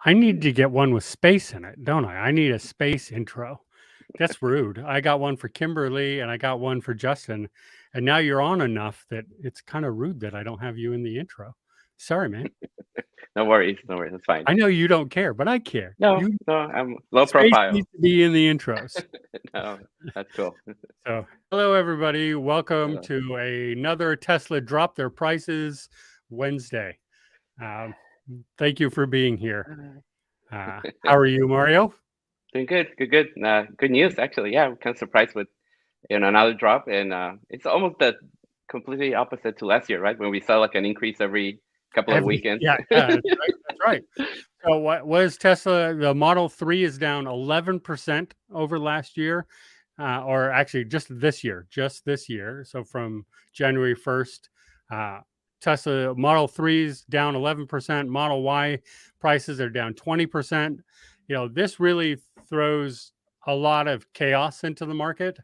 I need to get one with space in it, don't I? I need a space intro. That's rude. I got one for Kimberly and I got one for Justin, and now you're on enough that it's kind of rude that I don't have you in the intro. Sorry, man. No worries, no worries. That's fine. I know you don't care, but I care. No, You no, I'm low space profile. needs to be in the intros. No, that's cool. So, hello everybody. Welcome Uh, to another Tesla drop their prices Wednesday. Um, thank you for being here. How are you, Mario? Doing good, good, good. Good news, actually. Yeah, I'm kind of surprised with another drop, and it's almost the completely opposite to last year, right? When we saw like an increase every couple of weekends. Yeah, that's right. That's right. So what was Tesla? The Model 3 is down 11% over last year, or actually just this year. So from January 1st, Tesla Model 3's down 11%. Model Y prices are down 20%. This really throws a lot of chaos into the market,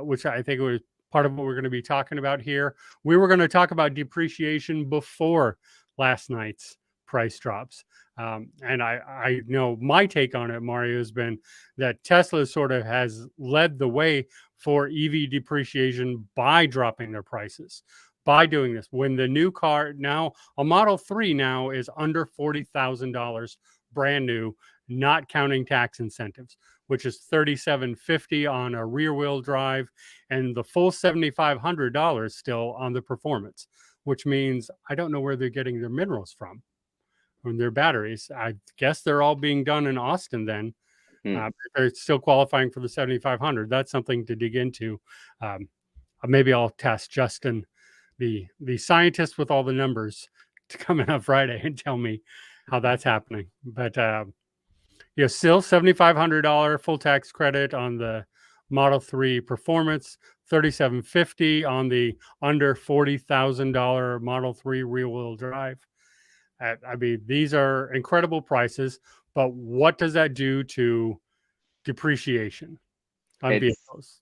which I think was part of what we're going to be talking about here. We were going to talk about depreciation before last night's price drops. And I know my take on it, Mario, has been that Tesla sort of has led the way for EV depreciation by dropping their prices, by doing this. When the new car now, a Model 3 now is under $40,000 brand new, not counting tax incentives, which is $3,750 on a rear wheel drive and the full $7,500 still on the performance, which means I don't know where they're getting their minerals from their batteries. I guess they're all being done in Austin then. They're still qualifying for the 7,500. That's something to dig into. Maybe I'll test Justin, the scientist with all the numbers, to come in on Friday and tell me how that's happening. But still $7,500 full tax credit on the Model 3 Performance, $3,750 on the under $40,000 Model 3 rear-wheel drive. I mean, these are incredible prices, but what does that do to depreciation on it's vehicles?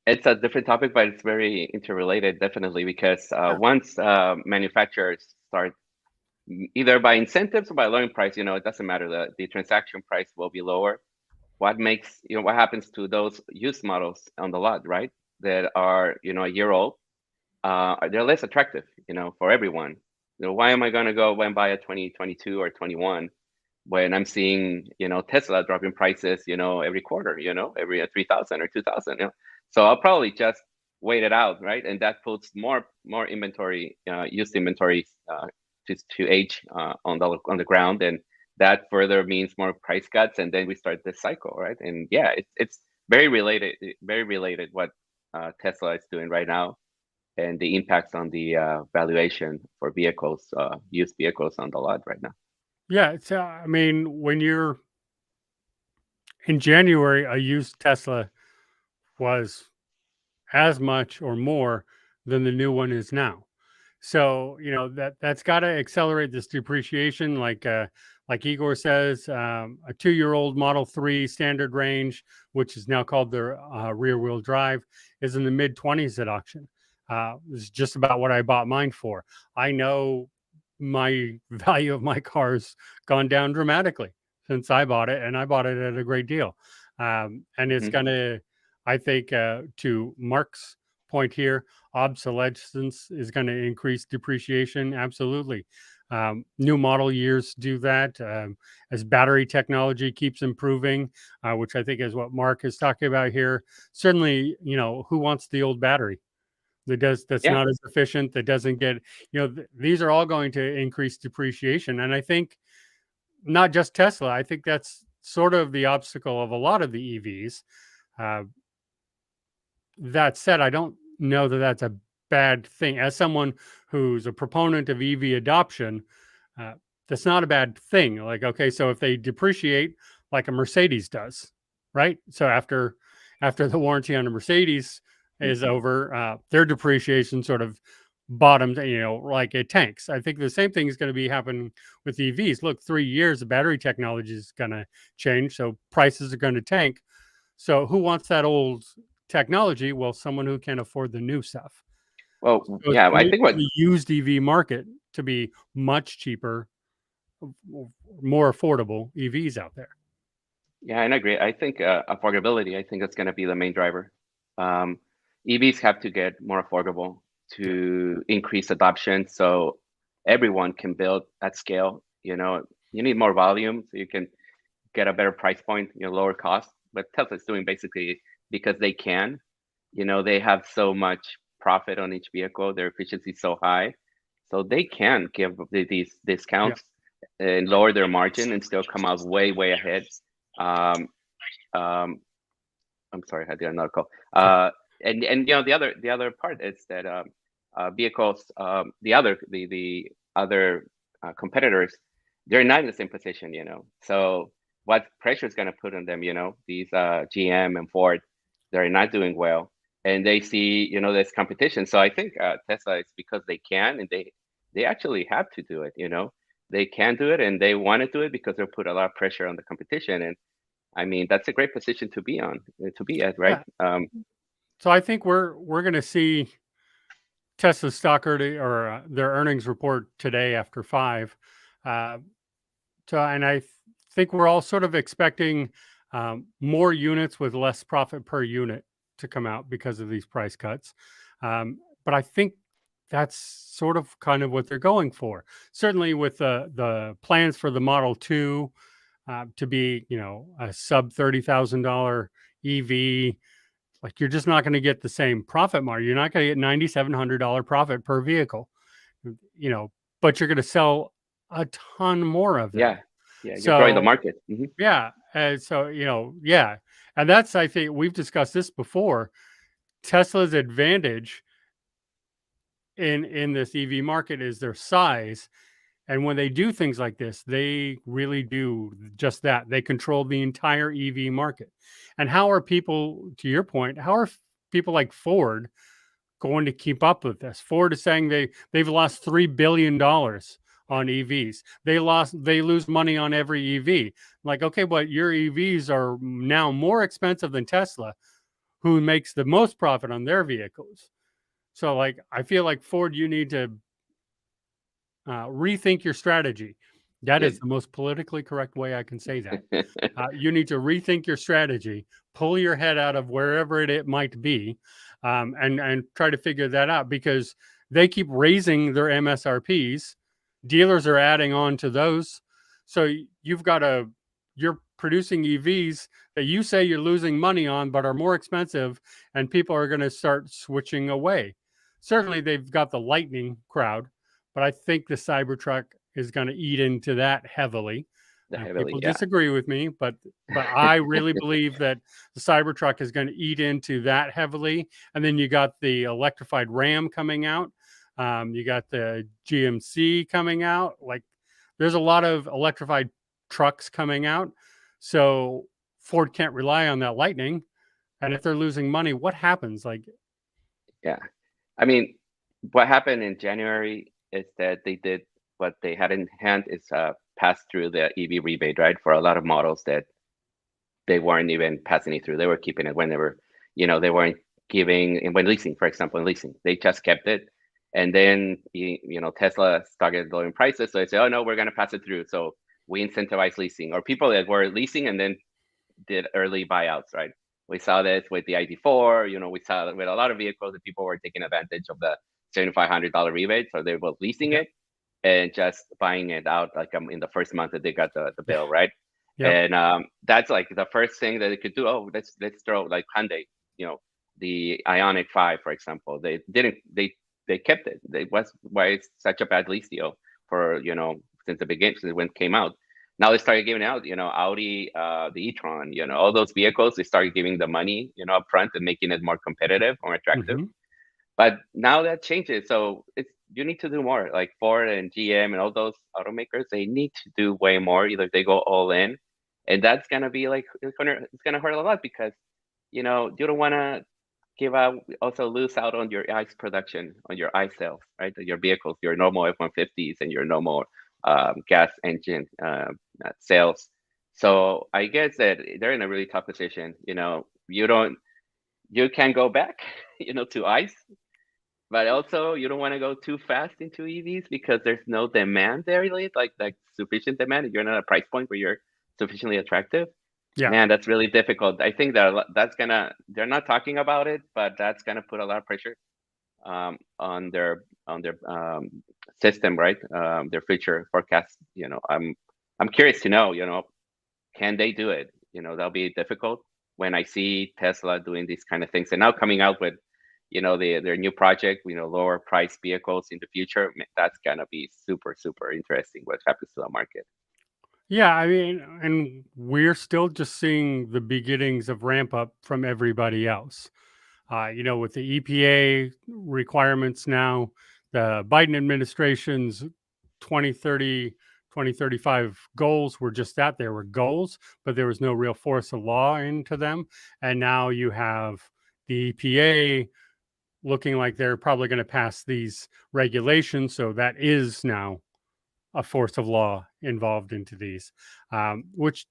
it's a different topic, but it's very interrelated, definitely, because once manufacturers start either by incentives or by lowering price, it doesn't matter. The transaction price will be lower. What happens to those used models on the lot, right? That are, a year old, they're less attractive, for everyone. Why am I going to go and buy a 2022 or 21 when I'm seeing, Tesla dropping prices, every quarter, every 3,000 or 2,000, So I'll probably just wait it out, right? And that puts more inventory, used inventory, to age on the ground, and that further means more price cuts, and then we start this cycle, right? And yeah, it's very related what Tesla is doing right now, and the impacts on the valuation for vehicles, used vehicles on the lot right now. Yeah, it's I mean, when you're in January, a used Tesla was as much or more than the new one is now. So that's got to accelerate this depreciation. Like Igor says, a 2-year-old Model 3 standard range, which is now called their rear-wheel drive, is in the mid-20s at auction. It's just about what I bought mine for. I know my value of my car's gone down dramatically since I bought it, and I bought it at a great deal. And it's going to, I think, to Mark's point here, obsolescence is going to increase depreciation. Absolutely. New model years do that as battery technology keeps improving, which I think is what Mark is talking about here. Certainly, who wants the old battery that's Yeah. not as efficient, that doesn't get, these are all going to increase depreciation. And I think not just Tesla, I think that's sort of the obstacle of a lot of the EVs. That said, I don't know that that's a bad thing. As someone who's a proponent of EV adoption, that's not a bad thing. Like, okay, so if they depreciate like a Mercedes does, right? So after the warranty on a Mercedes is over, their depreciation sort of bottoms, like it tanks. I think the same thing is going to be happening with EVs. Look, 3 years, the battery technology is going to change, so prices are going to tank. So who wants that old technology? Well, someone who can afford the new stuff. Well, So yeah, I think what the used EV market to be much cheaper more affordable EVs out there. Yeah, and I agree. I think affordability, I think that's going to be the main driver. Um, EVs have to get more affordable Yeah. to increase adoption so everyone can build at scale. You need more volume so you can get a better price point, lower cost. But Tesla's doing basically because they can. They have so much profit on each vehicle, their efficiency is so high. So they can give these Yeah. discounts and lower their margin and still come out way, way ahead. Um, um, I'm sorry, I did another call. And the other part is that vehicles, the other competitors, they're not in the same position. So what pressure is going to put on them? These GM and Ford, they're not doing well, and they see this competition. So I think Tesla is because they can, and they actually have to do it. They can do it, and they want to do it because they'll put a lot of pressure on the competition. And I mean, that's a great position to be at, right? Yeah. So I think we're going to see Tesla stock or their earnings report today after 5. Uh, and I think we're all sort of expecting more units with less profit per unit to come out because of these price cuts. But I think that's sort of kind of what they're going for. Certainly with the plans for the Model 2 to be, a sub $30,000 EV, like you're just not going to get the same profit margin. You're not going to get $9,700 profit per vehicle, you know, but you're going to sell a ton more of them. Yeah, you're growing the So market. yeah, and so yeah, and that's, I think we've discussed this before. Tesla's advantage in this EV market is their size. And when they do things like this, they really do just that. They control the entire EV market. And how are people, to your point, how are people like Ford going to keep up with this? Ford is saying they've lost $3 billion on EVs. They lose money on every EV. Like, okay, but your EVs are now more expensive than Tesla, who makes the most profit on their vehicles. So like, I feel like Ford, you need to rethink your strategy. That is Good. the most politically correct way I can say that. You need to rethink your strategy, pull your head out of wherever it might be, and try to figure that out, because they keep raising their MSRPs. Dealers are adding on to those. So you're producing EVs that you say you're losing money on, but are more expensive, and people are going to start switching away. Certainly, they've got the Lightning crowd, but I think the Cybertruck is going to eat into that heavily. Heavily, People yeah. disagree with me, but I really believe that the Cybertruck is going to eat into that heavily. And then you got the electrified Ram coming out. You got the GMC coming out. Like, there's a lot of electrified trucks coming out. So Ford can't rely on that Lightning. And if they're losing money, what happens? Like, Yeah. I mean, what happened in January is that they did what they had in hand is pass through the EV rebate, right? For a lot of models that they weren't even passing it through. They were keeping it when they weren't giving, and when leasing, for example, in leasing, they just kept it. And then, Tesla started lowering prices. So they say, oh, no, we're going to pass it through. So we incentivize leasing, or people that were leasing and then did early buyouts, right? We saw this with the ID4. We saw it with a lot of vehicles that people were taking advantage of the $7,500 rebate. So they were leasing yep, it and just buying it out like in the first month that they got the bill, right? yep, And that's like the first thing that they could do. Oh, let's throw like Hyundai, the Ioniq 5, for example. They didn't they kept it. Was why it's such a bad lease deal for since the beginning, since when it came out. Now they started giving out, Audi, the e-tron, all those vehicles. They started giving the money, up front and making it more competitive, more attractive. mm-hmm. But now that changes. So you need to do more. Like Ford and GM and all those automakers, they need to do way more. Either they go all in, and that's gonna be like it's gonna hurt a lot because you don't want to also lose out on your ICE production, on your ICE sales, right? Your vehicles, your normal F-150s and your normal gas engine sales. So I guess that they're in a really tough position. You can go back, to ICE, but also you don't want to go too fast into EVs because there's no demand there really, like sufficient demand. You're not at a price point where you're sufficiently attractive. Yeah. Man, that's really difficult. I think that that's gonna, they're not talking about it, but that's gonna put a lot of pressure on their system, right? Their future forecast. I'm curious to know, can they do it? That'll be difficult when I see Tesla doing these kind of things and now coming out with, their new project, lower price vehicles in the future. That's gonna be super, super interesting what happens to the market. Yeah, I mean, and we're still just seeing the beginnings of ramp up from everybody else. With the EPA requirements now, the Biden administration's 2030, 2035 goals were just that. They were goals, but there was no real force of law into them. And now you have the EPA looking like they're probably going to pass these regulations. So that is now a force of law involved into these, which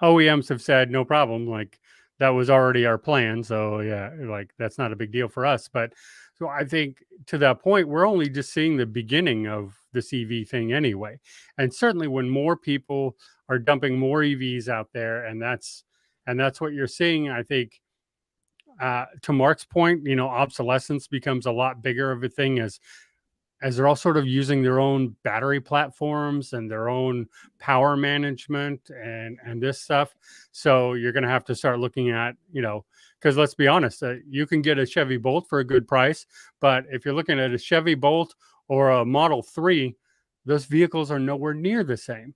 OEMs have said no problem. Like that was already our plan, so yeah, like that's not a big deal for us. But so I think to that point, we're only just seeing the beginning of this EV thing anyway. And certainly when more people are dumping more EVs out there, and that's what you're seeing. I think to Mark's point, obsolescence becomes a lot bigger of a thing as they're all sort of using their own battery platforms and their own power management and this stuff. So you're going to have to start looking at, because let's be honest, you can get a Chevy Bolt for a good price, but if you're looking at a Chevy Bolt or a Model 3, those vehicles are nowhere near the same.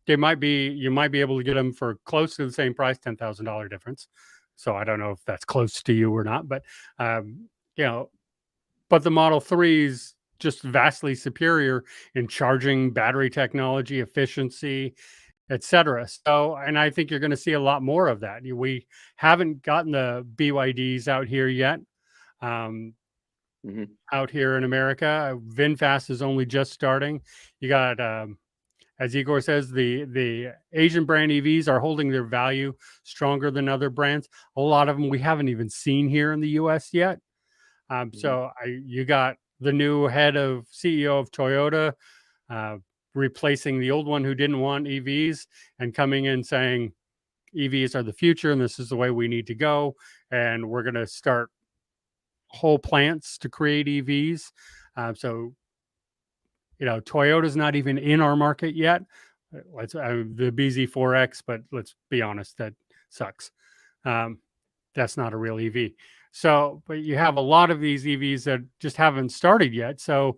You might be able to get them for close to the same price, $10,000 difference. So I don't know if that's close to you or not, but um, you know, but the Model 3 is just vastly superior in charging, battery technology, efficiency, etc. So, and I think you're going to see a lot more of that. We haven't gotten the BYDs out here yet. Um, Hmm. Out here in America, VinFast is only just starting. You got, as Igor says, the Asian brand EVs are holding their value stronger than other brands. A lot of them we haven't even seen here in the U.S. yet. Hmm. You got the new head of CEO of Toyota uh, replacing the old one who didn't want EVs and coming in saying EVs are the future and this is the way we need to go. And we're going to start whole plants to create EVs. Toyota's not even in our market yet. The BZ4X, but let's be honest, that sucks. Um, that's not a real EV. So, but you have a lot of these EVs that just haven't started yet. So,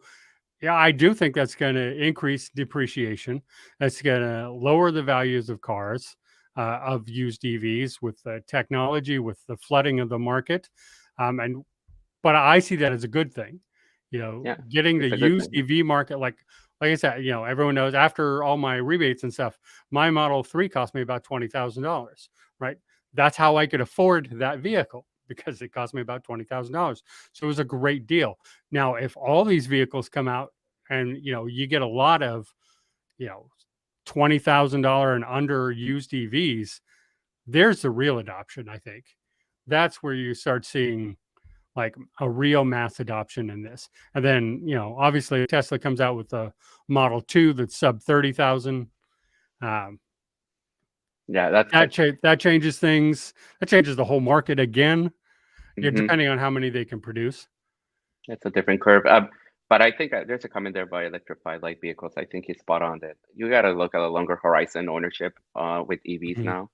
yeah, I do think that's going to increase depreciation. That's going to lower the values of cars, of used EVs with the technology, with the flooding of the market. But I see that as a good thing. Yeah, Getting the it's a good used thing. EV market, like I said, everyone knows after all my rebates and stuff, my Model 3 cost me about $20,000, right? That's how I could afford that vehicle because it cost me about $20,000. So it was a great deal. Now, if all these vehicles come out and, you get a lot of, you know, $20,000 and under used EVs, there's the real adoption, I think. That's where you start seeing like a real mass adoption in this. And then, obviously Tesla comes out with a Model 2 that's sub 30,000. Um, Yeah, that's that good. that changes things. That changes the whole market again. Hmm. Depending on how many they can produce. It's a different curve. But I think there's a comment there by electrified light vehicles. I think he's spot on that you got to look at a longer horizon ownership with EVs Mhm.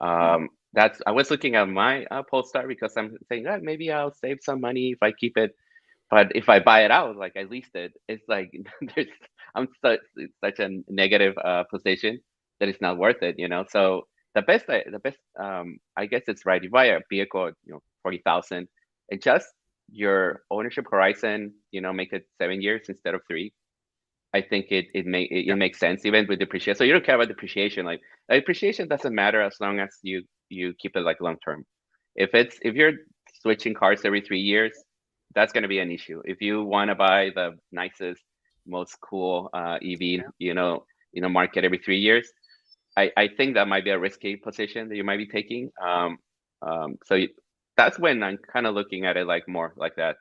now. That's I was looking at my Polestar because I'm saying that maybe I'll save some money if I keep it. But if I buy it out, like I leased it, it's like there's it's such a negative position that it's not worth it. So the best I guess it's right. You buy a vehicle, 40,000, adjust your ownership horizon. Make it 7 years instead of 3. I think it Yeah. makes sense even with depreciation. So you don't care about depreciation. Like depreciation doesn't matter as long as you keep it like long term. If you're switching cars every 3 years, that's going to be an issue. If you want to buy the nicest, most cool EV, Yeah. market every 3 years, I think that might be a risky position that you might be taking. So that's when I'm kind of looking at it like more like that.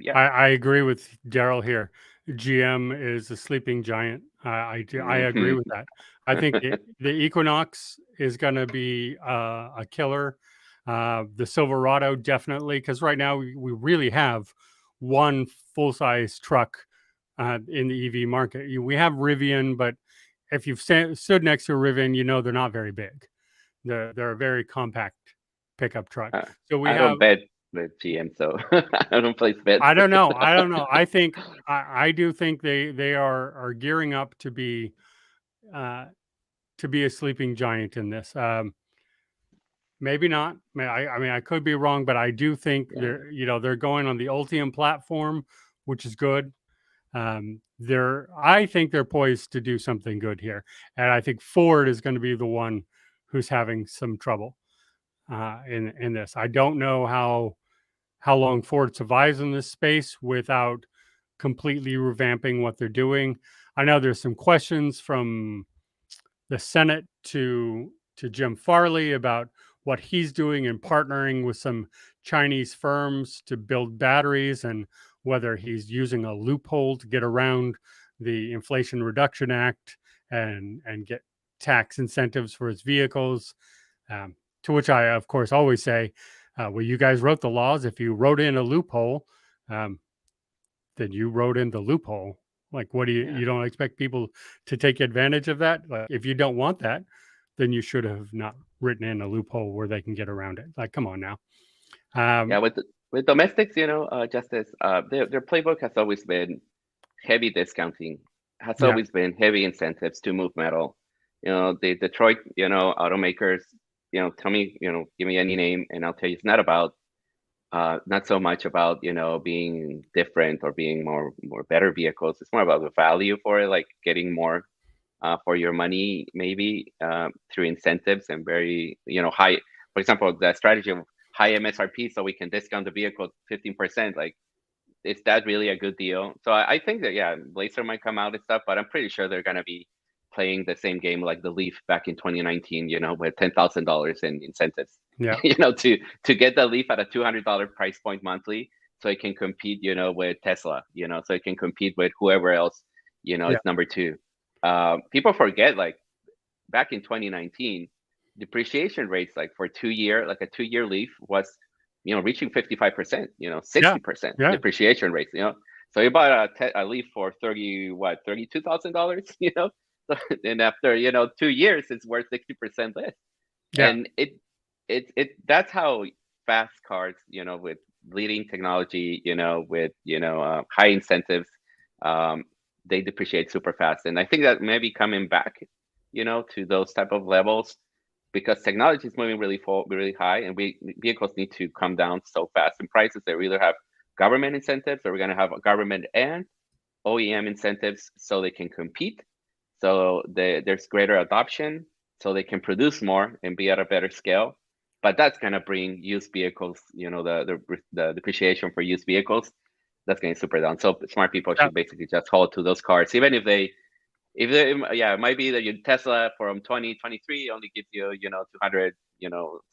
Yeah. I agree with Daryl here. GM is a sleeping giant. I agree Hmm. with that. I think the Equinox is going to be a killer. The Silverado definitely, because right now we really have one full size truck in the EV market. We have Rivian, but if you've stood next to a Rivian, you know they're not very big. They're a very compact pickup truck. Uh, So we I have. don't bet with GM, so I don't place bets. I don't know. I don't know. I think I do think they are gearing up uh, to be a sleeping giant in this. Maybe not. I mean, I could be wrong, but I do think Yeah. they're going on the Ultium platform, which is good. I think they're poised to do something good here, and I think Ford is going to be the one who's having some trouble in this. I don't know how long Ford survives in this space without completely revamping what they're doing. I know there's some questions from the Senate to Jim Farley about what he's doing and partnering with some Chinese firms to build batteries and whether he's using a loophole to get around the Inflation Reduction Act and get tax incentives for his vehicles. To which I, of course, always say, well, you guys wrote the laws. If you wrote in a loophole, um, then you wrote in the loophole. Like, what do Yeah. you don't expect people to take advantage of that? Like, if you don't want that, then you should have not written in a loophole where they can get around it. Like, come on now. Yeah. Um, With domestics, Justice, their playbook has always been heavy discounting, has yeah, always been heavy incentives to move metal. The Detroit, automakers, tell me, give me any name, and I'll tell you it's not about not so much about being different or being more better vehicles. It's more about the value for it, like getting more for your money, maybe through incentives and very high. For example, the strategy of high MSRP, so we can discount the vehicle 15%. Like, is that really a good deal? So I think that, yeah, Blazer might come out and stuff, but I'm pretty sure they're gonna be playing the same game like the Leaf back in 2019, with $10,000 in incentives, yeah, to get the Leaf at a $200 price point monthly, so it can compete, with Tesla, so it can compete with whoever else, yeah, is number two. People forget, like, back in 2019, depreciation rates, like for 2 year, like a 2 year Leaf was, reaching 55%, yeah, 60% yeah, depreciation rates. So you bought a Leaf for $32,000, so, and after, 2 years, it's worth 60% less. yeah, And that's how fast cars, with leading technology, with, high incentives, um, they depreciate super fast. And I think that maybe coming back, to those type of levels, because technology is moving really high, and vehicles need to come down so fast in prices. They either have government incentives, or we're going to have a government and OEM incentives, so they can compete. So there's greater adoption, so they can produce more and be at a better scale. But that's going to bring used vehicles, the depreciation for used vehicles, that's going super down. So smart people yeah, should basically just hold to those cars, even if yeah, it might be that your Tesla from 2023 only gives you, 200,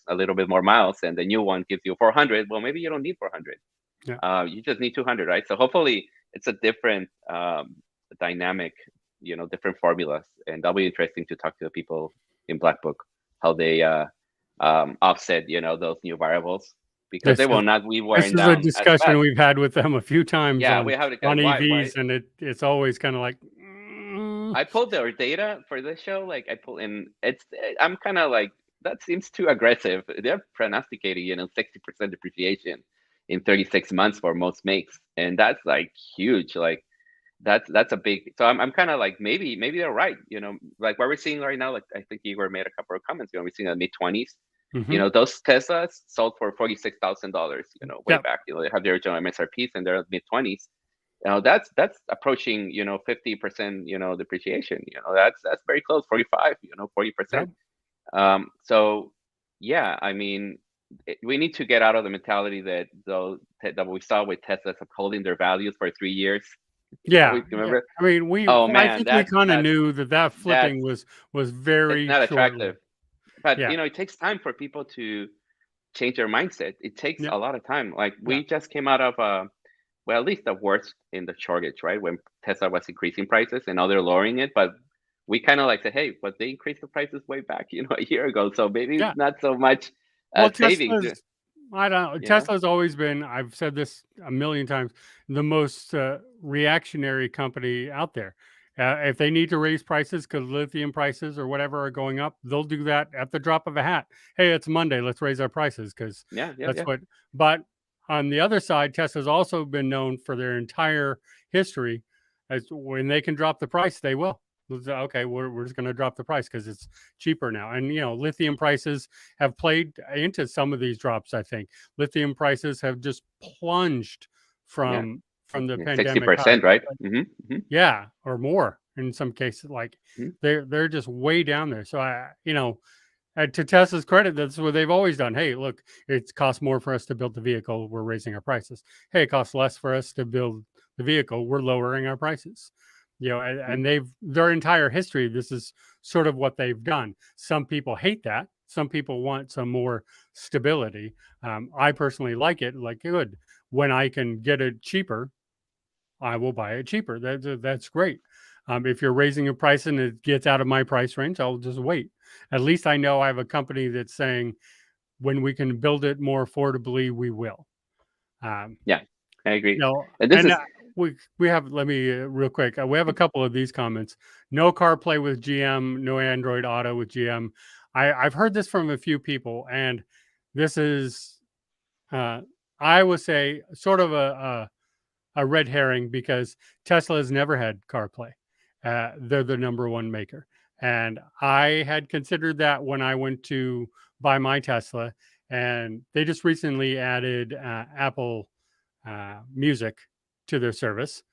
a little bit more miles, and the new one gives you 400. Well, maybe you don't need 400. yeah. You just need 200, right? So hopefully it's a different dynamic, different formulas, and that'll be interesting to talk to the people in Black Book, how they offset, those new variables, because they This is will not be this wearing is a down as discussion fast. we've had with them a few times Yeah, we have to on get why. EVs, and it's always kind of like, I pulled their data for this show. Like, I pull in, I'm kind of like, that seems too aggressive. They're prognosticating, 60% depreciation in 36 months for most makes, and that's like huge. Like, that's a big. So I'm kind of like, maybe they're right. Like what we're seeing right now. Like, I think Igor made a couple of comments. We're seeing the mid 20s. mm-hmm, Those Teslas sold for $46,000. Way yeah, back. They have the original MSRPs, and they're mid 20s. That's approaching 50% depreciation. That's very close, 45, 40%. yeah, So yeah, I mean, we need to get out of the mentality that we saw with Teslas of holding their values for 3 years. yeah, We yeah. remember. I mean, Oh I man, think we kind of knew that that's flipping was it's very not short attractive. lived. But Yeah, it takes time for people to change their mindset. It takes yeah, a lot of time. Like, yeah, we just came out of well, at least the worst in the shortage, right? When Tesla was increasing prices and now they're lowering it, but we kind of like say, hey, but they increased the prices way back, a year ago. So maybe Yeah. not so much Well, savings, I don't know. you know? Tesla's always been, I've said this a million times, the most reactionary company out there. If they need to raise prices because lithium prices or whatever are going up, they'll do that at the drop of a hat. Hey, it's Monday. Let's raise our prices because Yeah, yeah, that's yeah. what. But on the other side, Tesla's also been known for their entire history as when they can drop the price, they will. Okay, we're just going to drop the price because it's cheaper now. And, lithium prices have played into some of these drops. I think lithium prices have just plunged Yeah. from the Yeah. pandemic highs. 60%, right? Mm-hmm. Yeah, or more in some cases. Like Mm-hmm. they're just way down there. So to Tesla's credit, that's what they've always done. Hey, look, it costs more for us to build the vehicle. We're raising our prices. Hey, it costs less for us to build the vehicle. We're lowering our prices. And their entire history, this is sort of what they've done. Some people hate that. Some people want some more stability. I personally like it. Like, good. When I can get it cheaper, I will buy it cheaper. That's great. If you're raising your price and it gets out of my price range, I'll just wait. At least I know I have a company that's saying when we can build it more affordably, we will. Um, Yeah, I agree. no, And this and is, we have. Let me real quick. We have a couple of these comments. No CarPlay with GM. No Android Auto with GM. I've heard this from a few people, and this is I would say sort of a red herring because Tesla has never had CarPlay. They're the number one maker, and I had considered that when I went to buy my Tesla, and they just recently added Apple Music to their service.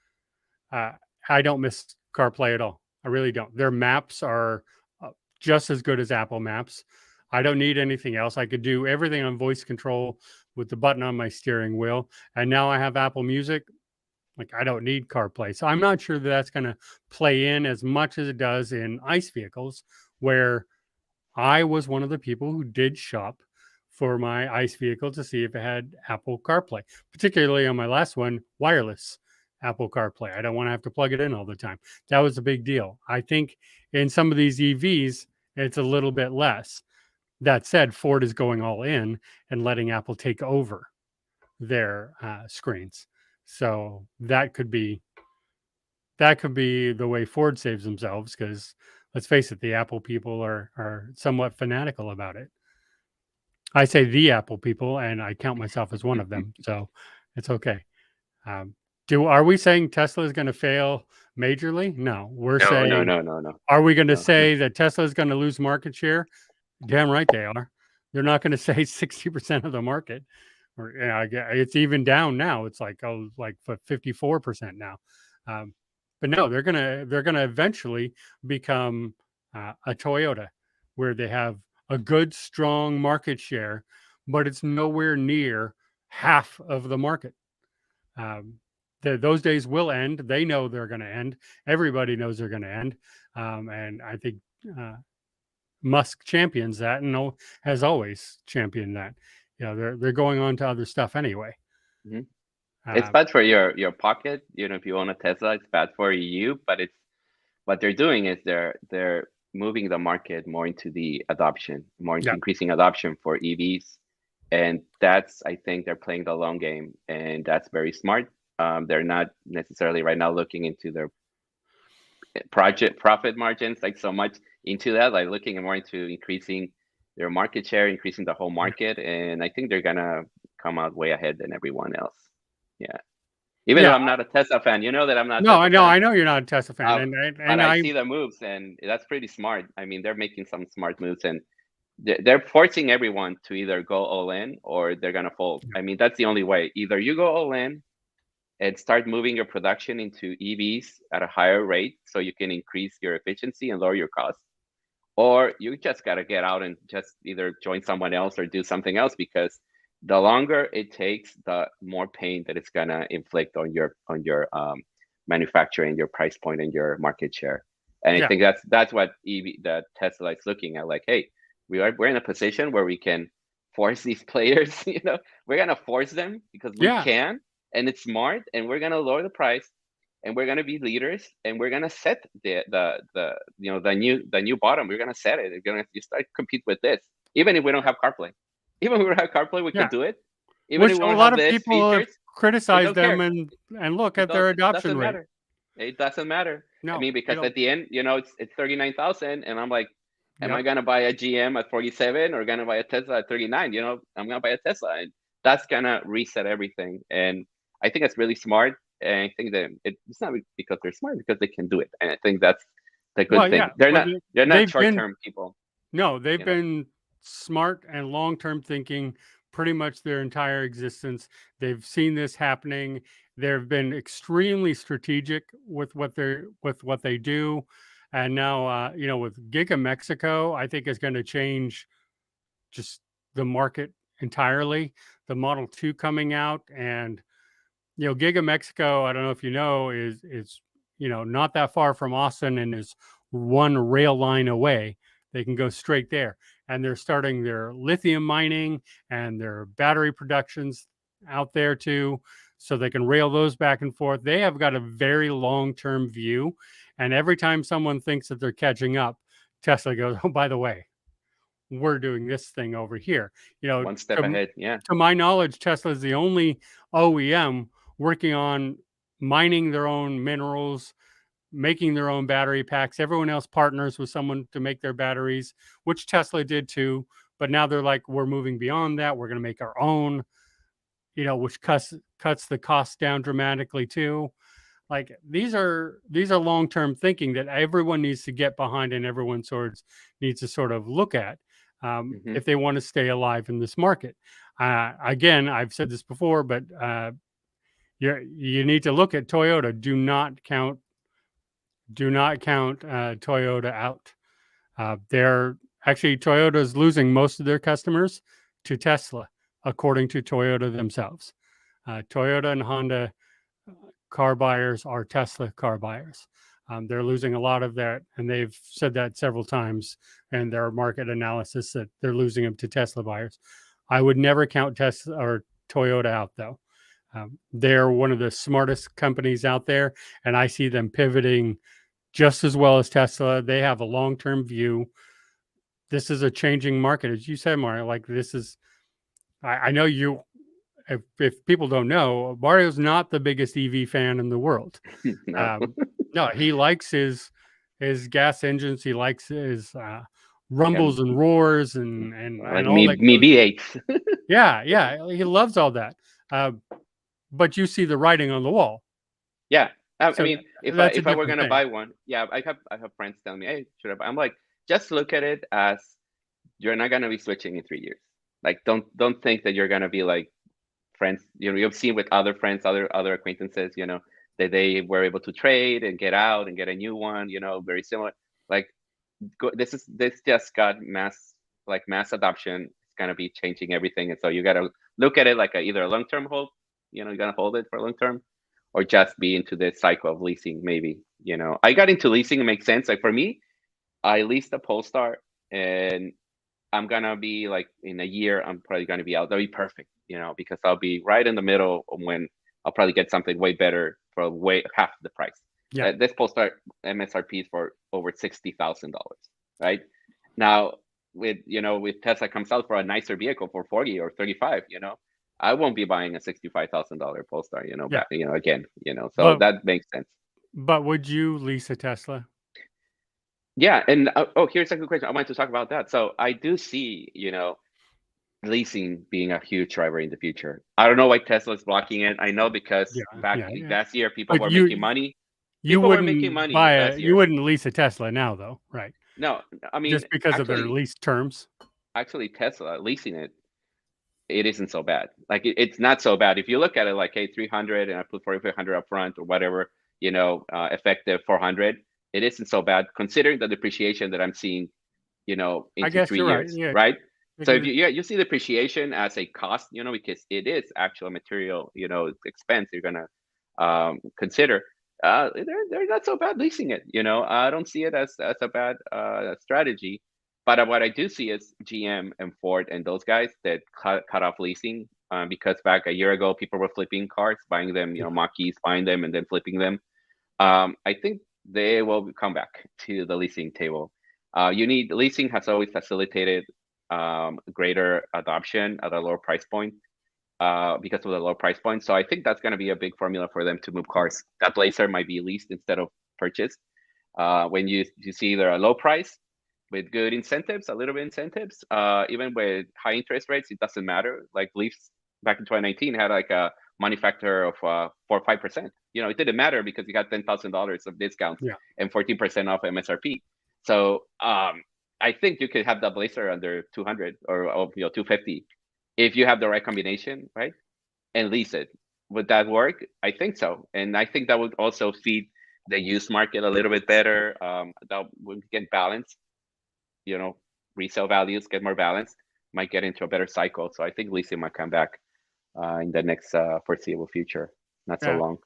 Uh, I don't miss CarPlay at all. I really don't. Their maps are just as good as Apple Maps. I don't need anything else. I could do everything on voice control with the button on my steering wheel. And now I have Apple Music. Like, I don't need CarPlay. So I'm not sure that that's going to play in as much as it does in ICE vehicles, where I was one of the people who did shop for my ICE vehicle to see if it had Apple CarPlay, particularly on my last one, wireless Apple CarPlay. I don't want to have to plug it in all the time. That was a big deal. I think in some of these EVs, it's a little bit less. That said, Ford is going all in and letting Apple take over their screens. So that could be the way Ford saves themselves, because let's face it, the Apple people are somewhat fanatical about it. I say the Apple people, and I count myself as one of them, so it's okay. Are we saying Tesla is going to fail majorly? No, we're no, no, saying, no, no, no, are we going to no, no. say that Tesla is going to lose market share? Damn right they are. They're not going to say 60% of the market, or it's even down now. It's like 54% now. But no, they're gonna eventually become a Toyota, where they have a good, strong market share, but it's nowhere near half of the market. Um, those days will end. They know they're going to end. Everybody knows they're going to end, and I think Musk champions that, and has always championed that. They're going on to other stuff anyway. Mm-hmm. It's Um, bad for your pocket. If you own a Tesla, it's bad for you. But it's what they're doing is they're moving the market more into the adoption, more into yeah, increasing adoption for EVs, and that's, I think, they're playing the long game, and that's very smart. They're not necessarily right now looking into their project profit margins like so much into that, like looking more into increasing their market share, increasing the whole market, and I think they're gonna come out way ahead than everyone else. Yeah. Even though yeah. I'm not a Tesla fan, you know that I'm not a No, Tesla fan. I know you're not a Tesla fan, Uh, and but and I I see the moves, and that's pretty smart. I mean, they're making some smart moves, and they're forcing everyone to either go all in or they're gonna fold. I mean, that's the only way. Either you go all in and start moving your production into EVs at a higher rate so you can increase your efficiency and lower your costs, or you just got to get out and just either join someone else or do something else, because the longer it takes, the more pain that it's going to inflict on your manufacturing, your price point, and your market share. And I yeah, think that's what that Tesla is looking at, like, hey, we're in a position where we can force these players, we're going to force them because we yeah. can, and it's smart, and we're gonna lower the price, and we're gonna be leaders, and we're gonna set the new bottom. We're gonna set it. We're gonna start compete with this, even if we don't have CarPlay. Even if we don't have CarPlay, we Yeah. could do it. Even if Which we a don't lot have of this people have features, we criticized don't them, care. and look at their It adoption doesn't rate. matter. It doesn't matter. I No, mean, because at the end, it's 39,000, and I'm like, am I Yep. gonna buy a GM at 47 or gonna buy a Tesla at 39? I'm gonna buy a Tesla, and that's gonna reset everything. And I think it's really smart. And I think that it's not because they're smart, because they can do it. And I think that's the good Well, thing. yeah. Well, They're not they've short been term people. no, they've You know. been smart and long-term thinking pretty much their entire existence. They've seen this happening. They've been extremely strategic with what they do. And now, with Giga Mexico, I think is going to change just the market entirely. The Model 2 coming out, and Giga Mexico, I don't know if you know, is not that far from Austin and is one rail line away. They can go straight there, and they're starting their lithium mining and their battery productions out there too, so they can rail those back and forth. They have got a very long-term view, and every time someone thinks that they're catching up, Tesla goes, "Oh, by the way, we're doing this thing over here." One step ahead. Yeah. To my knowledge, Tesla is the only OEM working on mining their own minerals, making their own battery packs. Everyone else partners with someone to make their batteries, which Tesla did too. But now they're like, we're moving beyond that. We're going to make our own, which cuts the cost down dramatically too. Like these are long-term thinking that everyone needs to get behind, and everyone needs to sort of look at, Hmm. if they want to stay alive in this market. Again, I've said this before, but you need to look at Toyota. Do not count Toyota out. They're actually, Toyota is losing most of their customers to Tesla, according to Toyota themselves. Toyota and Honda car buyers are Tesla car buyers. They're losing a lot of that, and they've said that several times in their market analysis that they're losing them to Tesla buyers. I would never count Tesla or Toyota out, though. They're one of the smartest companies out there, and I see them pivoting just as well as Tesla. They have a long-term view. This is a changing market, as you said, Mario. Like this is, I know you. If people don't know, Mario's not the biggest EV fan in the world. No. Um, no, he likes his gas engines. He likes his Yeah. rumbles and roars and Like all that me goes. V8s. Yeah, he loves all that. Uh, but you see the writing on the wall. Yeah. I So mean, that's a if I were different gonna thing. buy one, yeah, I have friends telling me, hey, should I buy? I'm like, just look at it as you're not gonna be switching in 3 years. Like, don't think that you're gonna be like friends. You've seen with other friends, other acquaintances, that they were able to trade and get out and get a new one. Very similar. Like, this just got mass adoption. It's gonna be changing everything, and so you gotta look at it like either a long term hold. You're gonna hold it for long term, or just be into the cycle of leasing. Maybe I got into leasing. It makes sense. Like for me, I leased a Polestar, and I'm gonna be like in a year. I'm probably gonna be out. That'll be perfect, because I'll be right in the middle when I'll probably get something way better for way half the price. Yeah, This Polestar MSRP is for over $60,000, right? Now with Tesla comes out for a nicer vehicle for 40 or 35, I won't be buying a $65,000 Polestar, yeah. again, so But that makes sense. would you lease a Tesla? Yeah, and here's a good question. I wanted to talk about that. So I do see, leasing being a huge driver in the future. I don't know why Tesla is blocking it. I know because Yeah, back yeah, yeah. last year people But were making money. you People were making wouldn't money last you year. wouldn't lease a Tesla now, though, right? No, I mean, Just because of their actually, lease terms. Tesla leasing it isn't so bad. Like it's not so bad if you look at it. Like, hey, 300, and I put 4,500 up front or whatever. Effective 400. It isn't so bad considering the depreciation that I'm seeing. I Into guess three you're right. years, Yeah, right? So if because you see depreciation as a cost, because it is actual material, expense you're gonna consider. They're not so bad leasing it. I don't see it as a bad strategy. But what I do see is GM and Ford and those guys that cut off leasing because back a year ago, people were flipping cars, buying them, Mach-E's, buying them and then flipping them. I think they will come back to the leasing table. Leasing has always facilitated greater adoption at a lower price point because of the low price point. So I think that's going to be a big formula for them to move cars. That Blazer might be leased instead of purchased. When you see either a low price with good incentives, a little bit incentives, even with high interest rates, it doesn't matter. Like Leafs back in 2019 had like a money factor of 4 or 5%. It didn't matter because you got $10,000 of discounts and 14% off MSRP. So I think you could have the Blazer under 200 or 250 if you have the right combination, right? And lease it. Would that work? I think so. And I think that would also feed the used market a little bit better. That would get balanced. Resale values get more balanced, might get into a better cycle. So I think leasing might come back in the next foreseeable future. Not so long.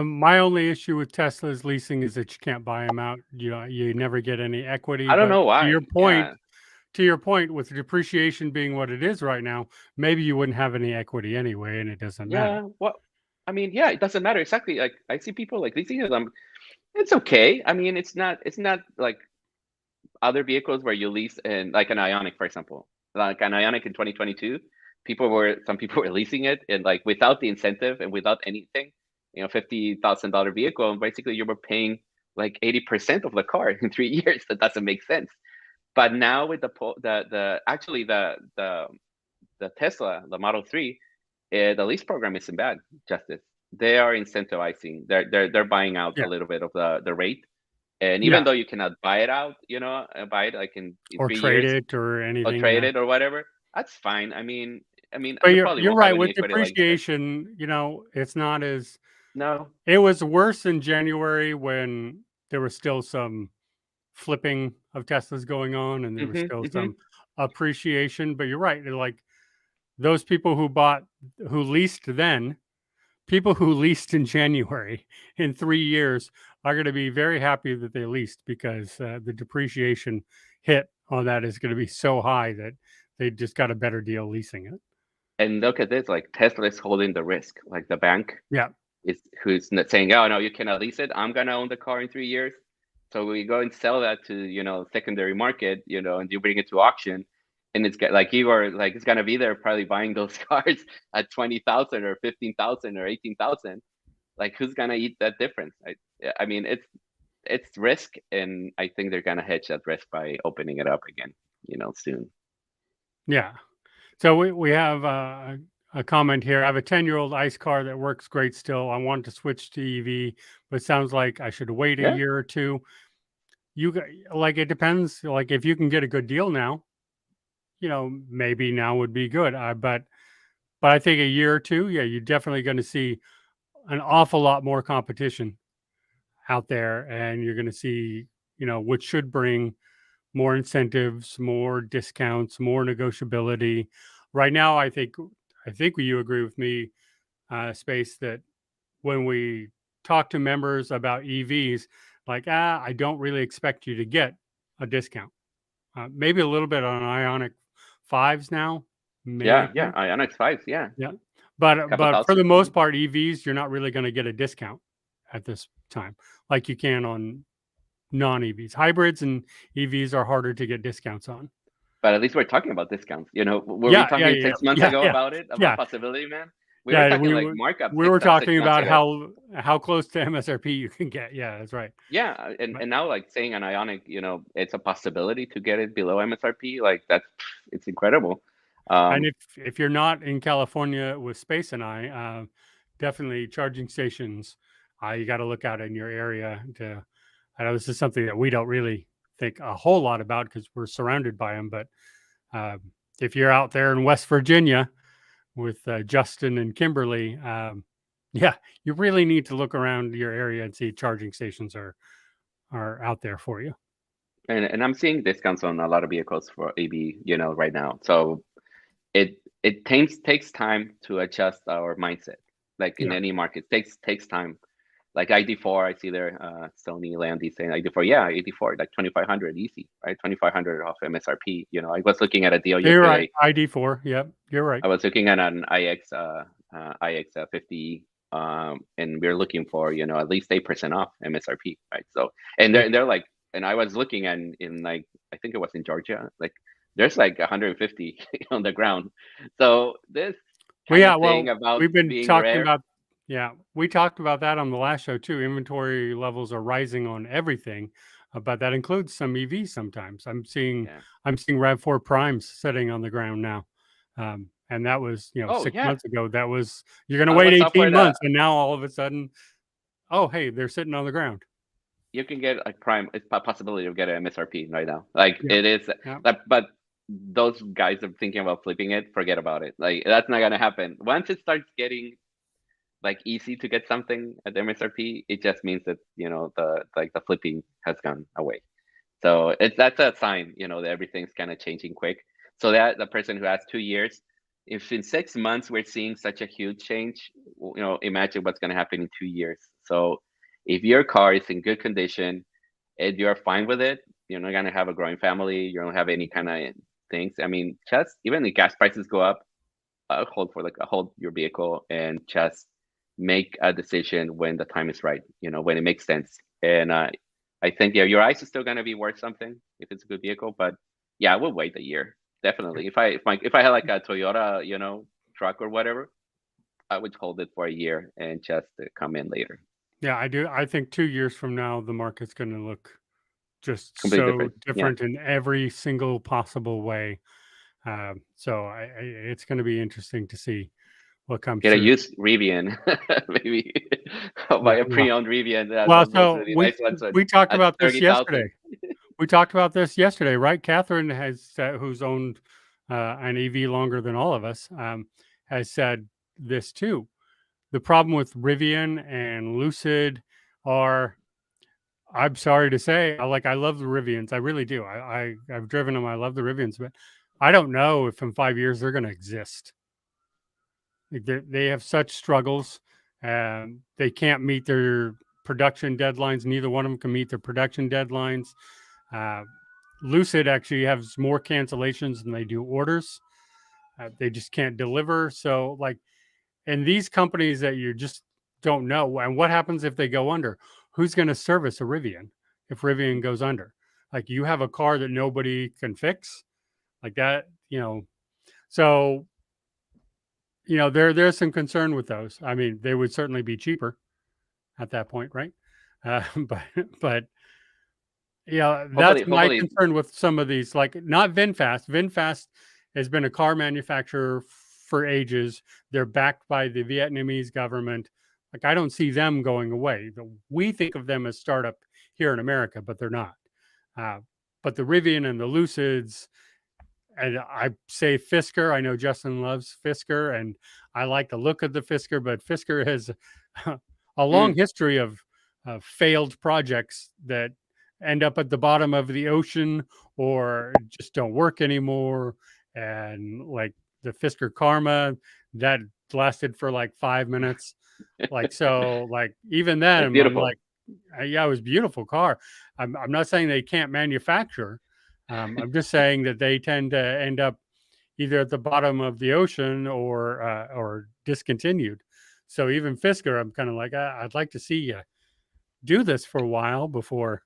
My only issue with Tesla's leasing is that you can't buy them out. You never get any equity. I don't know why. To your point, with depreciation being what it is right now, maybe you wouldn't have any equity anyway, and it doesn't matter. It doesn't matter exactly. Like I see people like leasing them. It's okay. I mean, it's not like other vehicles where you lease, and like an Ioniq, for example, like an Ioniq in 2022, some people were leasing it, and like without the incentive and without anything, $50,000 vehicle, and basically you were paying like 80% of the car in 3 years. That doesn't make sense. But now with the Tesla, the Model 3, the lease program isn't bad, Justice. They are incentivizing. They're buying out a little bit of the rate. And even though you cannot buy it out, buy it like in or 3 trade years, it or anything, or trade it or whatever, that's fine. I mean, but you probably you're won't right have with anybody depreciation. It's not as no. It was worse in January when there was still some flipping of Teslas going on, and there was still some appreciation. But you're right, like those people who leased then. People who leased in January in 3 years are going to be very happy that they leased, because the depreciation hit on that is going to be so high that they just got a better deal leasing it. And look at this, like Tesla is holding the risk, like the bank who's not saying, oh no, you cannot lease it. I'm going to own the car in 3 years. So we go and sell that to, secondary market, and you bring it to auction. And it's like it's gonna be there probably buying those cars at 20,000 or 15,000 or 18,000. Like who's gonna eat that difference? I mean, it's risk, and I think they're gonna hedge that risk by opening it up again, soon. Yeah. So we have a comment here. I have a 10-year-old ICE car that works great still. I want to switch to EV, but it sounds like I should wait a year or two. It depends. Like if you can get a good deal now, maybe now would be good. But I think a year or two, you're definitely going to see an awful lot more competition out there, and you're going to see, which should bring more incentives, more discounts, more negotiability. Right now, I think you agree with me, Space, that when we talk to members about EVs, like, I don't really expect you to get a discount. Maybe a little bit on Ioniq 5s now. Maybe. Yeah, Ioniq 5s, yeah. But for the most part, EVs, you're not really going to get a discount at this time, like you can on non-EVs. Hybrids and EVs are harder to get discounts on. But at least we're talking about discounts. Were we talking 6 months ago about possibility, man? We were talking like markup. We were talking about how close to MSRP you can get. Yeah, that's right. Yeah, and now like saying an Ioniq, it's a possibility to get it below MSRP. Like it's incredible. And if you're not in California with Space and I, definitely charging stations. You got to look out in your area. I know this is something that we don't really think a whole lot about because we're surrounded by them. But if you're out there in West Virginia with Justin and Kimberly, you really need to look around your area and see charging stations are out there for you. And I'm seeing discounts on a lot of vehicles for EV, right now. So it takes time to adjust our mindset, like in any market. Takes time. Like ID4, I see there, Sony Landy saying ID4, yeah, ID4, like 2,500 easy, right? 2,500 off MSRP. You know, I was looking at a deal You're right. yesterday. ID4. Yep, you're right. I was looking at an IX 50, and we're looking for, you know, at least 8% off MSRP, right? So, and they're like, and I was looking in like, I think it was in Georgia, like there's like 150 on the ground. So this Well, kind yeah. of thing Well, about we've been being talking rare. about. Yeah, we talked about that on the last show too. Inventory levels are rising on everything, but that includes some EVs. Sometimes Yeah. I'm seeing Rav4 Primes sitting on the ground now, and that was Oh 6 months yeah. ago. That was you're going to On wait what 18 software that months, and now all of a sudden, oh hey, they're sitting on the ground. you can get like Prime? It's a possibility of get an MSRP right now. Like Yeah, it is, yeah, but those guys are thinking about flipping it. Forget about it. Like that's not gonna happen. Once it starts getting like easy to get something at the MSRP, it just means that, you know, the flipping has gone away. So that's a sign, you know, that everything's kind of changing quick. So that the person who has 2 years, if in 6 months we're seeing such a huge change, you know, imagine what's going to happen in 2 years. So if your car is in good condition and you're fine with it, you're not going to have a growing family, you don't have any kind of things. I mean, just even the gas prices go up, hold your vehicle and just make a decision when the time is right, you know, when it makes sense. And I think, yeah, your ICE is still going to be worth something if it's a good vehicle, but yeah, I would wait a year. Definitely. If I had like a Toyota, you know, truck or whatever, I would hold it for a year and just come in later. yeah. I do. I think 2 years from now, the market's going to look just Completely so different. Yeah. different in every single possible way. So it's going to be interesting to see what comes Get a through. used Rivian, maybe. I'll buy Yeah. a Well, pre-owned Rivian that has well, one of those so really nice ones we talked at about this 30,000. yesterday. We talked about this yesterday, right? Catherine has who's owned an EV longer than all of us, has said this too. The problem with Rivian and Lucid are, I'm sorry to say, I love the Rivians. I really do. I've driven them. I love the Rivians, but I don't know if in 5 years they're going to exist. Like they have such struggles. They can't meet their production deadlines. Neither one of them can meet their production deadlines. Uh, Lucid actually has more cancellations than they do orders. They just can't deliver. So, like, and these companies that you just don't know, and what happens if they go under? Who's going to service a Rivian if Rivian goes under? Like, you have a car that nobody can fix, like that. So there's some concern with those. I mean, they would certainly be cheaper at that point, right? But yeah, that's my Hopefully, concern with some of these, like not VinFast. VinFast has been a car manufacturer for ages. They're backed by the Vietnamese government. Like I don't see them going away. We think of them as startup here in America, but they're not. Uh, but the Rivian and the Lucids, and I say Fisker. I know Justin loves Fisker, and I like the look of the Fisker, but Fisker has a long mm, history of failed projects that end up at the bottom of the ocean or just don't work anymore. And like the Fisker Karma, that lasted for like 5 minutes. Like so, like even it's then, I'm beautiful. like, yeah, it was a beautiful car. I'm not saying they can't manufacture. I'm just saying that they tend to end up either at the bottom of the ocean or discontinued. So even Fisker, I'm kind of like, I'd like to see you do this for a while before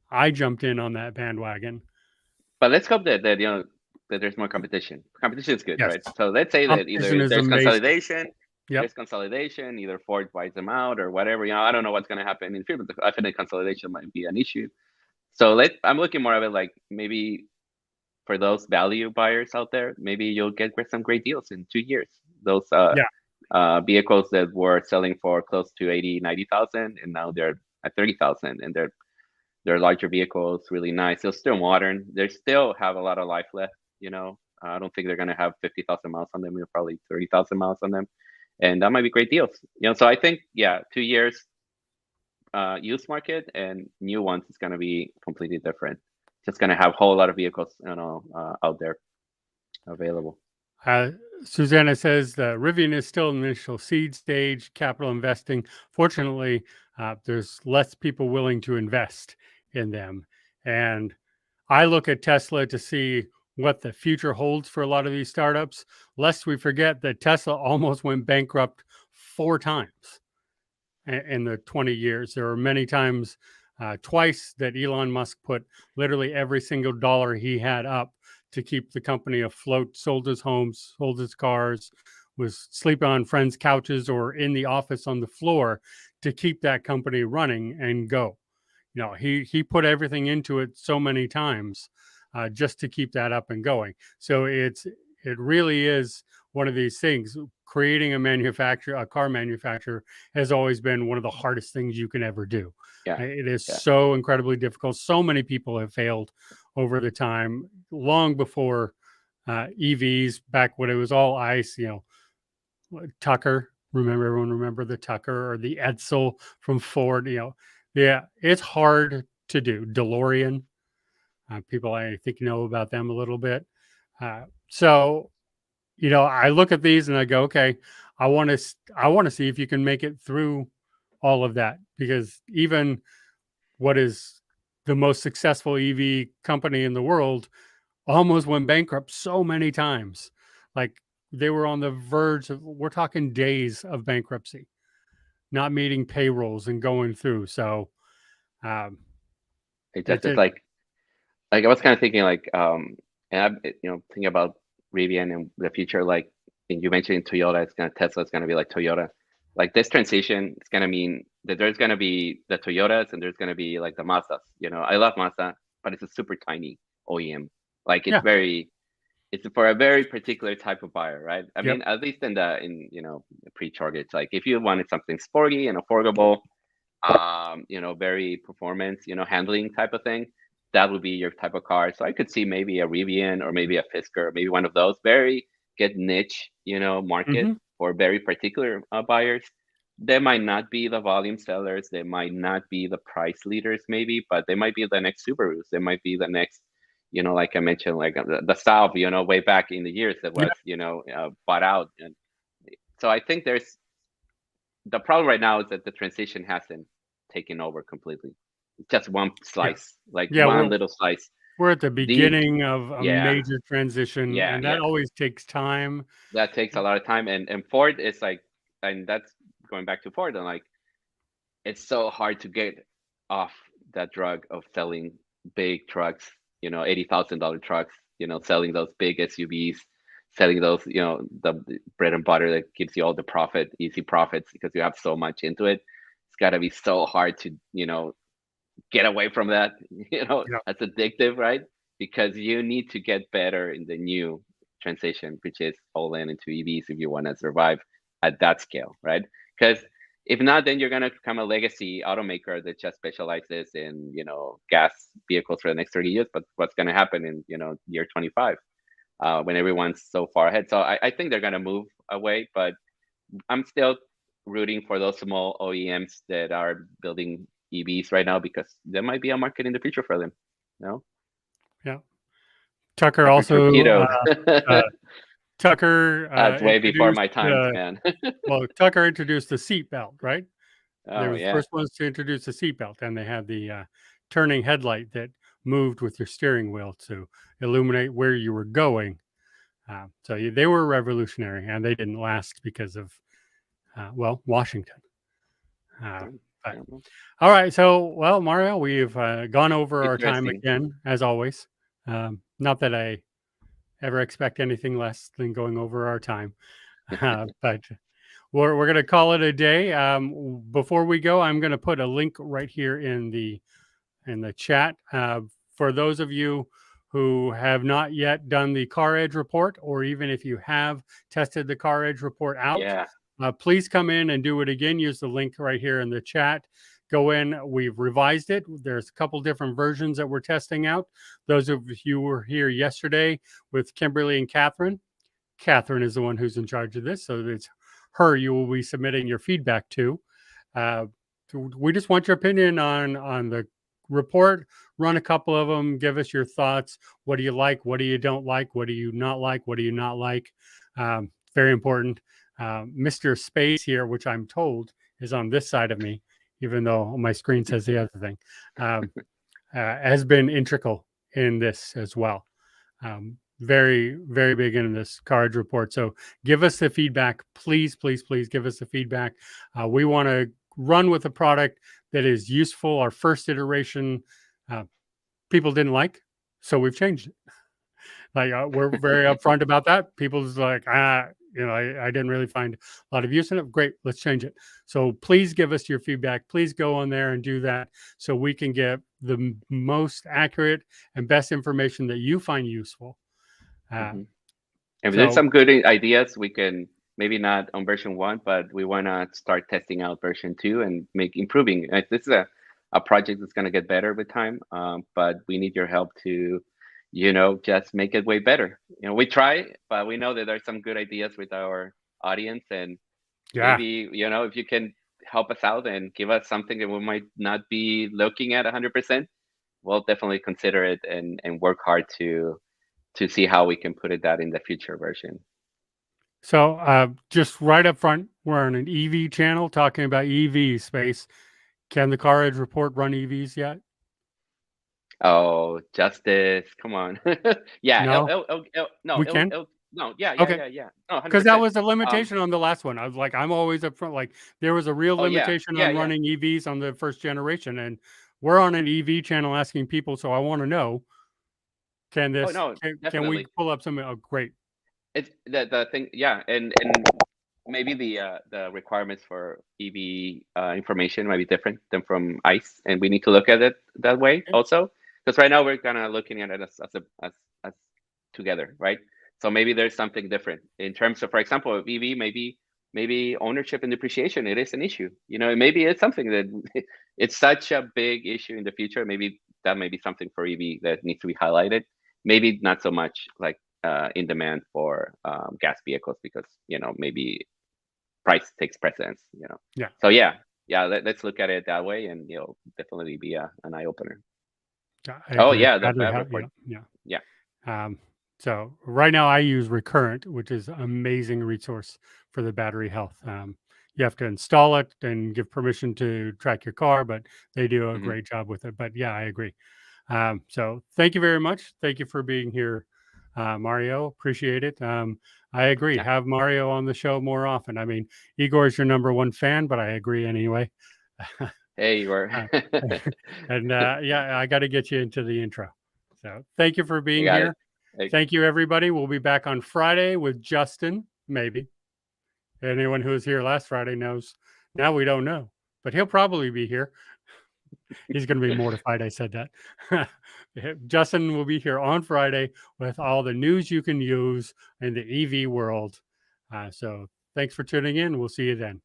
I jumped in on that bandwagon. But let's hope that you know that there's more competition. Competition is good, Yes, right? So let's say that competition either is amazing. Yep. there's consolidation, either Ford buys them out or whatever. You know, I don't know what's going to happen in the future, but I think consolidation might be an issue. So I'm looking more of it like maybe for those value buyers out there, maybe you'll get some great deals in 2 years. Those Yeah. vehicles that were selling for close to 80, 90,000, and now they're at 30,000, and they're larger vehicles, really nice. They're still modern. They still have a lot of life left. You know, I don't think they're gonna have 50,000 miles on them. They're probably 30,000 miles on them, and that might be great deals. You know, so I think 2 years used market and new ones is gonna be completely different. Just gonna have a whole lot of vehicles, out there available. Uh, Susanna says the Rivian is still in the initial seed stage, capital investing. Fortunately, There's less people willing to invest in them. And I look at Tesla to see what the future holds for a lot of these startups, lest we forget that Tesla almost went bankrupt 4 times in the 20 years. There were many times, twice, that Elon Musk put literally every single dollar he had up to keep the company afloat, sold his homes, sold his cars, was sleeping on friends' couches or in the office on the floor to keep that company running and go. He put everything into it so many times, just to keep that up and going. So it really is one of these things. Creating a car manufacturer, has always been one of the hardest things you can ever do. Yeah. It is Yeah. so incredibly difficult. So many people have failed over the time, long before EVs, back when it was all ICE. Tucker. Everyone remember the Tucker or the Edsel from Ford. Yeah, it's hard to do. DeLorean. People, I think, know about them a little bit. So I look at these and I go, okay, I want to see if you can make it through all of that, because even what is the most successful EV company in the world almost went bankrupt so many times. Like, they were on the verge of, we're talking days of bankruptcy, not meeting payrolls and going through. So um, It just it's is it. like I was kind of thinking like and I'm thinking about Rivian and the future, like, and you mentioned Toyota, Tesla is gonna be like Toyota. Like, this transition, it's gonna mean that there's gonna be the Toyotas and there's gonna be like the Mazdas. I love Mazda, but it's a super tiny OEM. Like, Yeah. it's for a very particular type of buyer, right? I Yep. mean, at least in the pre-charge, it's like if you wanted something sporty and affordable, very performance, handling type of thing, that would be your type of car. So I could see maybe a Rivian or maybe a Fisker, maybe one of those very good niche, market Mm-hmm. for very particular buyers. They might not be the volume sellers. They might not be the price leaders, maybe, but they might be the next Subarus. They might be the next, like I mentioned, like the Saab, way back in the years that Yeah. was, bought out. And so I think the problem right now is that the transition hasn't taken over completely. It's just one Yeah. slice, like Yeah. one We're little slice. we're at the These, beginning of a yeah, major transition, yeah, and that yeah. always takes time. That takes a lot of time, and Ford is like, and that's going back to Ford, and like, it's so hard to get off that drug of selling big trucks, $80,000 trucks, selling those big SUVs, selling those, the bread and butter that gives you all the profit, easy profits, because you have so much into it. It's got to be so hard to, get away from that. Yeah. That's addictive, right? Because you need to get better in the new transition, which is all in into EVs if you want to survive at that scale, right? Because if not, then you're gonna become a legacy automaker that just specializes in, gas vehicles for the next 30 years. But what's gonna happen in, year 25, when everyone's so far ahead? So I think they're gonna move away, but I'm still rooting for those small OEMs that are building EVs right now, because there might be a market in the future for them. Yeah. Tucker After also torpedoes. uh, Tucker That's way before introduced my time, man. Tucker introduced the seat belt, right? They Oh were the yeah. first ones to introduce the seat belt, and they had the turning headlight that moved with your steering wheel to illuminate where you were going. They were revolutionary, and they didn't last because of Washington. Uh, but Yeah. all right, so Mario, we've gone over our time Interesting. again, as always. Not that I ever expect anything less than going over our time, but we're going to call it a day. Before we go, I'm going to put a link right here in the chat for those of you who have not yet done the CarEdge report, or even if you have tested the CarEdge report out, Yeah. please come in and do it again. Use the link right here in the chat. Go in. We've revised it. There's a couple different versions that we're testing out. Those of you who were here yesterday with Kimberly and Catherine, Catherine is the one who's in charge of this, so it's her you will be submitting your feedback to. Uh, we just want your opinion on the report. Run a couple of them. Give us your thoughts. What do you like? What do you don't like? What do you not like? What do you not like? Very important. Mr. Space here, which I'm told is on this side of me, even though my screen says the other thing, has been integral in this as well. Very, very big in this CarEdge report. So give us the feedback. Please, please, please give us the feedback. We want to run with a product that is useful. Our first iteration, people didn't like, so we've changed it. Like we're very upfront about that. People's like, I didn't really find a lot of use in it. Great, let's change it. So please give us your feedback. Please go on there and do that so we can get the most accurate and best information that you find useful. If there's So some good ideas, we can maybe not on version 1, but we want to start testing out version 2 and make improving. This is a project that's going to get better with time, but we need your help to, just make it way better. We try, but we know that there's some good ideas with our audience, and yeah. maybe, if you can help us out and give us something that we might not be looking at 100%, we'll definitely consider it and work hard to see how we can put that in the future version. So just right up front, we're on an EV channel talking about EV space. Can the CarEdge report run EVs yet? Oh, Justice, come on. Yeah, No, no, we can. no, yeah, Okay, yeah. No, because that 100%. was a limitation on the last one. I was like, I'm always up front. Like there was a real Oh, yeah, limitation yeah, on yeah. running EVs on the first generation, and we're on an EV channel asking people. So I want to know, can Oh, no, can we definitely. pull up some? Oh, great. It's the thing, yeah, and maybe the requirements for EV information might be different than from ICE, and we need to look at it that way Okay. also, because right now we're kind of looking at it as together, right? So maybe there's something different in terms of, for example, of EV, maybe ownership and depreciation, it is an issue. Maybe it's something that it's such a big issue in the future. Maybe that may be something for EV that needs to be highlighted. Maybe not so much like in demand for gas vehicles, because maybe price takes precedence. Yeah. So yeah, let's look at it that way, and definitely be an eye opener. I Oh agree. yeah, the Battery BAV health. report. Yeah. Yeah. So right now I use Recurrent, which is an amazing resource for the battery health. You have to install it and give permission to track your car, but they do a Hmm. great job with it. But yeah, I agree. So thank you very much. Thank you for being here, Mario. Appreciate it. I agree. Yeah. Have Mario on the show more often. I mean, Igor is your number one fan, but I agree anyway. Hey, you were. Uh, and yeah, I got to get you into the intro. So thank you for I being got it. here. Hey, Thank you, everybody. We'll be back on Friday with Justin, maybe. Anyone who was here last Friday knows. Now we don't know, but he'll probably be here. He's going to be mortified I said that. Justin will be here on Friday with all the news you can use in the EV world. So thanks for tuning in. We'll see you then.